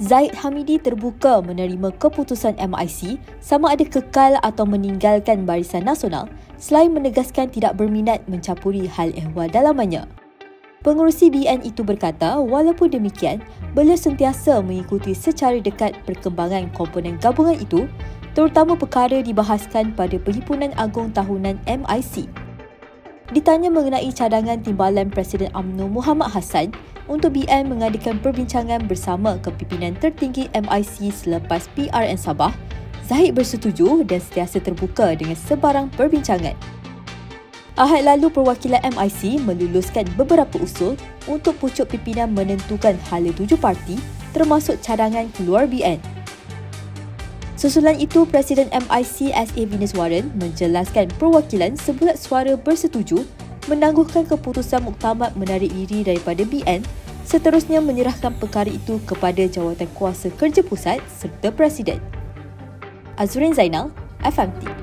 Zahid Hamidi terbuka menerima keputusan MIC sama ada kekal atau meninggalkan Barisan Nasional selain menegaskan tidak berminat mencampuri hal ehwal dalamannya. Pengerusi BN itu berkata, walaupun demikian, beliau sentiasa mengikuti secara dekat perkembangan komponen gabungan itu, terutama perkara dibahaskan pada Perhimpunan Agung Tahunan MIC. Ditanya mengenai cadangan timbalan Presiden UMNO Muhammad Hassan untuk BN mengadakan perbincangan bersama kepimpinan tertinggi MIC selepas PRN Sabah, Zahid bersetuju dan sentiasa terbuka dengan sebarang perbincangan. Ahad lalu perwakilan MIC meluluskan beberapa usul untuk pucuk pimpinan menentukan hala 7 parti termasuk cadangan keluar BN. Susulan itu, Presiden MIC S.A. Venus Warren menjelaskan perwakilan sebulat suara bersetuju menangguhkan keputusan muktamad menarik diri daripada BN, seterusnya menyerahkan perkara itu kepada Jawatan Kuasa Kerja Pusat serta Presiden. Azurin Zainal, FMT.